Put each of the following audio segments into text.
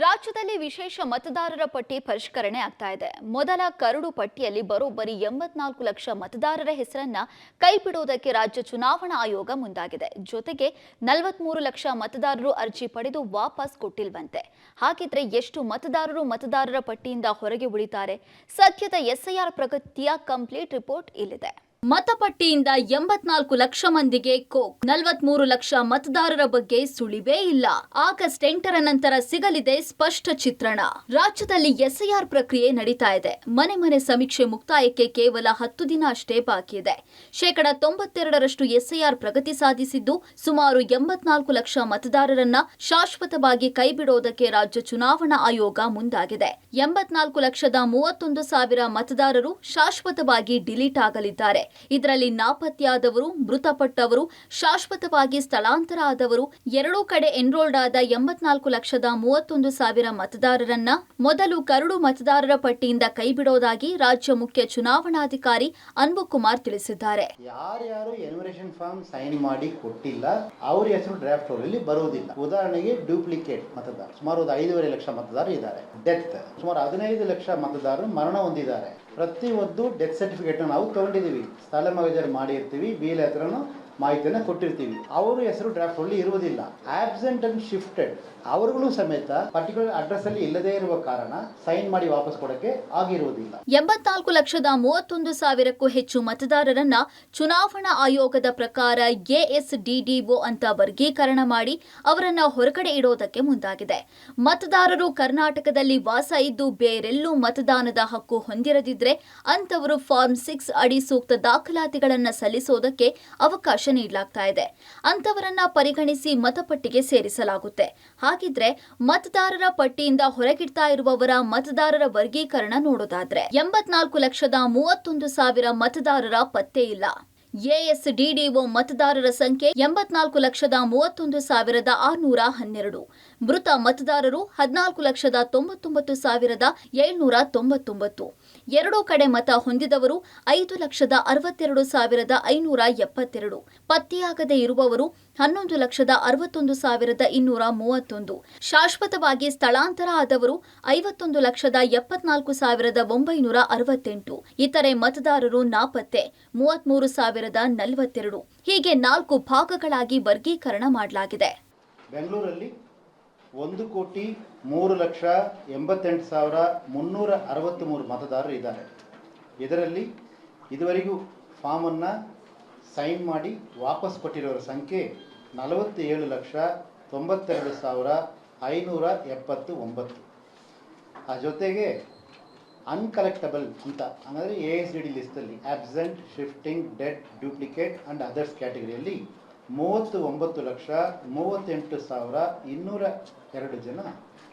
ರಾಜ್ಯದಲ್ಲಿ ವಿಶೇಷ ಮತದಾರರ ಪಟ್ಟಿ ಪರಿಷ್ಕರಣೆ ಆಗ್ತಾ ಇದೆ. ಮೊದಲ ಕರಡು ಪಟ್ಟಿಯಲ್ಲಿ ಬರೋಬ್ಬರಿ 84 ಲಕ್ಷ ಮತದಾರರ ಹೆಸರನ್ನ ಕೈಬಿಡುವುದಕ್ಕೆ ರಾಜ್ಯ ಚುನಾವಣಾ ಆಯೋಗ ಮುಂದಾಗಿದೆ. ಜೊತೆಗೆ 43 ಲಕ್ಷ ಮತದಾರರು ಅರ್ಜಿ ಪಡೆದು ವಾಪಸ್ ಕೊಟ್ಟಿಲ್ವಂತೆ. ಹಾಗಿದ್ರೆ ಎಷ್ಟು ಮತದಾರರ ಪಟ್ಟಿಯಿಂದ ಹೊರಗೆ ಉಳಿತಾರೆ? ಸದ್ಯದ ಎಸ್ಐಆರ್ ಪ್ರಗತಿಯ ಕಂಪ್ಲೀಟ್ ರಿಪೋರ್ಟ್ ಇಲ್ಲಿದೆ. ಮತಪಟ್ಟಿಯಿಂದ 84 ಲಕ್ಷ ಮಂದಿಗೆ ಕೋಕ್, 43 ಲಕ್ಷ ಮತದಾರರ ಬಗ್ಗೆ ಸುಳಿವೇ ಇಲ್ಲ. ಆಗಸ್ಟ್ 8ರ ನಂತರ ಸಿಗಲಿದೆ ಸ್ಪಷ್ಟ ಚಿತ್ರಣ. ರಾಜ್ಯದಲ್ಲಿ ಎಸ್ಐಆರ್ ಪ್ರಕ್ರಿಯೆ ನಡೀತಾ ಇದೆ. ಮನೆ ಮನೆ ಸಮೀಕ್ಷೆ ಮುಕ್ತಾಯಕ್ಕೆ ಕೇವಲ 10 ದಿನ ಅಷ್ಟೇ ಬಾಕಿ ಇದೆ. 92% ಎಸ್ಐಆರ್ ಪ್ರಗತಿ ಸಾಧಿಸಿದ್ದು, ಸುಮಾರು 84 ಲಕ್ಷ ಮತದಾರರನ್ನ ಶಾಶ್ವತವಾಗಿ ಕೈಬಿಡೋದಕ್ಕೆ ರಾಜ್ಯ ಚುನಾವಣಾ ಆಯೋಗ ಮುಂದಾಗಿದೆ. 84 ಲಕ್ಷದ 31 ಸಾವಿರ ಮತದಾರರು ಶಾಶ್ವತವಾಗಿ ಡಿಲೀಟ್ ಆಗಲಿದ್ದಾರೆ. ಇದರಲ್ಲಿ ನಾಪತ್ತೆಯಾದವರು, ಮೃತಪಟ್ಟವರು, ಶಾಶ್ವತವಾಗಿ ಸ್ಥಳಾಂತರ ಆದವರು, ಎರಡೂ ಕಡೆ ಎನ್ರೋಲ್ಡ್ ಆದ 84 ಲಕ್ಷದ 31 ಸಾವಿರ ಮತದಾರರನ್ನ ಮೊದಲು ಕರಡು ಮತದಾರರ ಪಟ್ಟಿಯಿಂದ ಕೈಬಿಡೋದಾಗಿ ರಾಜ್ಯ ಮುಖ್ಯ ಚುನಾವಣಾಧಿಕಾರಿ ಅನ್ಬು ಕುಮಾರ್ ತಿಳಿಸಿದ್ದಾರೆ. ಯಾರ್ಯಾರು ಎನ್ಯುಮರೇಷನ್ ಫಾರ್ಮ್ ಸೈನ್ ಮಾಡಿ ಕೊಟ್ಟಿಲ್ಲ ಅವರ ಹೆಸರು ಡ್ರಾಫ್ಟ್ ಅಲ್ಲಿ ಬರುವುದಿಲ್ಲ. ಉದಾಹರಣೆಗೆ ಡ್ಯೂಪ್ಲಿಕೇಟ್ ಮತದಾರ ಸುಮಾರು 5.5 ಲಕ್ಷ ಮತದಾರರು ಇದ್ದಾರೆ. ಡೆತ್ ಸುಮಾರು 15 ಲಕ್ಷ ಮತದಾರರು ಮರಣ ಹೊಂದಿದ್ದಾರೆ. ಪ್ರತಿಯೊಂದು ಡೆತ್ ಸರ್ಟಿಫಿಕೇಟ್ ನಾವು ತಗೊಂಡಿದ್ದೀವಿ, ಸ್ಥಳ ಮಗಜರ್ ಮಾಡಿರ್ತೀವಿ, ಬಿಲ್ ಹತ್ರನೂ ಮಾಹಿತಿಯನ್ನು ಕೊಟ್ಟಿರ್ತೀವಿ. ಅವರ ಹೆಸರು ಡ್ರಾಫ್ಟ್ ಅಲ್ಲಿ ಇರುವುದಿಲ್ಲ. ಆಬ್ಸೆಂಟ್ ಅಂಡ್ ಶಿಫ್ಟೆಡ್ ಅವರುಗಳು ಸಮೇತ ಪರ್ಟಿಕ್ಯುಲರ್ ಅಡ್ರೆಸ್ ಅಲ್ಲಿ ಇಲ್ಲದೇ ಇರುವ ಕಾರಣ ಸೈನ್ ಮಾಡಿ ವಾಪಸ್ ಕೊಡಕ್ಕೆ ಆಗಿರುವುದಿಲ್ಲ. 84 ಲಕ್ಷದ 31 ಸಾವಿರಕ್ಕೂ ಹೆಚ್ಚು ಮತದಾರರನ್ನ ಚುನಾವಣಾ ಆಯೋಗದ ಪ್ರಕಾರ ಎಎಸ್ಡಿಡಿಒ ಅಂತ ವರ್ಗೀಕರಣ ಮಾಡಿ ಅವರನ್ನ ಹೊರಗಡೆ ಇಡೋದಕ್ಕೆ ಮುಂದಾಗಿದೆ. ಮತದಾರರು ಕರ್ನಾಟಕದಲ್ಲಿ ವಾಸ ಇದ್ದು ಬೇರೆಲ್ಲೂ ಮತದಾನದ ಹಕ್ಕು ಹೊಂದಿರದಿದ್ರೆ ಅಂತವರು ಫಾರ್ಮ್ 6 ಅಡಿ ಸೂಕ್ತ ದಾಖಲಾತಿಗಳನ್ನ ಸಲ್ಲಿಸೋದಕ್ಕೆ ಅವಕಾಶ ನೀಡಲಾಗ್ತಾ ಇದೆ. ಅಂತವರನ್ನ ಪರಿಗಣಿಸಿ ಮತಪಟ್ಟಿಗೆ ಸೇರಿಸಲಾಗುತ್ತೆ. ಹಾಗಿದ್ರೆ ಮತದಾರರ ಪಟ್ಟಿಯಿಂದ ಹೊರಗಿಡ್ತಾ ಇರುವವರ ಮತದಾರರ ವರ್ಗೀಕರಣ ನೋಡೋದಾದ್ರೆ 84 ಲಕ್ಷದ 31 ಸಾವಿರ ಮತದಾರರ ಪತ್ತೆ ಇಲ್ಲ. ಎಎಸ್ಡಿಡಿಒ ಮತದಾರರ ಸಂಖ್ಯೆ 84 ಲಕ್ಷದ 31 ಸಾವಿರದ 612. ಮೃತ ಮತದಾರರು 14 ಲಕ್ಷದ 99 ಸಾವಿರದ 799. ಎರಡೂ ಕಡೆ ಮತ ಹೊಂದಿದವರು 5 ಲಕ್ಷದ 62 ಸಾವಿರದ 572. ಪತ್ತೆಯಾಗದೇ ಇರುವವರು 11 ಲಕ್ಷದ 61 ಸಾವಿರದ 231. ಶಾಶ್ವತವಾಗಿ ಸ್ಥಳಾಂತರ ಆದವರು 51 ಲಕ್ಷದ 74 ಸಾವಿರದ 968. ಇತರೆ ಮತದಾರರು ನಾಪತ್ತೆ 33,042. ಹೀಗೆ 4 ಭಾಗಗಳಾಗಿ ವರ್ಗೀಕರಣ ಮಾಡಲಾಗಿದೆ. ಬೆಂಗಳೂರಲ್ಲಿ 1,03,88,363 ಮತದಾರರು ಇದ್ದಾರೆ. ಇದರಲ್ಲಿ ಇದುವರೆಗೂ ಫಾರ್ಮನ್ನು ಸೈನ್ ಮಾಡಿ ವಾಪಸ್ ಕೊಟ್ಟಿರೋರ ಸಂಖ್ಯೆ 47,92,579. ಆ ಜೊತೆಗೆ ಅನ್ಕಲೆಕ್ಟಬಲ್ ಅಂತ ಅಂದರೆ ASDD ಲಿಸ್ಟಲ್ಲಿ absent, shifting, dead, duplicate and others ಕ್ಯಾಟಗರಿಯಲ್ಲಿ 39,38,202 ಜನ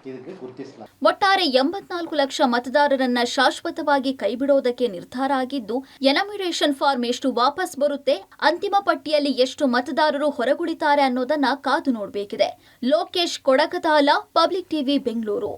ಇದಕ್ಕೆ ಗುರುತಿಸಲಾಗಿದೆ. ಒಟ್ಟಾರೆ 84 ಲಕ್ಷ ಮತದಾರರನ್ನ ಶಾಶ್ವತವಾಗಿ ಕೈಬಿಡೋದಕ್ಕೆ ನಿರ್ಧಾರ ಆಗಿದ್ದು, ಎನಮ್ಯುರೇಷನ್ ಫಾರ್ಮ್ ಎಷ್ಟು ವಾಪಸ್ ಬರುತ್ತೆ, ಅಂತಿಮ ಪಟ್ಟಿಯಲ್ಲಿ ಎಷ್ಟು ಮತದಾರರು ಹೊರಗುಳಿತಾರೆ ಅನ್ನೋದನ್ನ ಕಾದು ನೋಡಬೇಕಿದೆ. Lokesh Kodakadala, public TV, Bengaluru.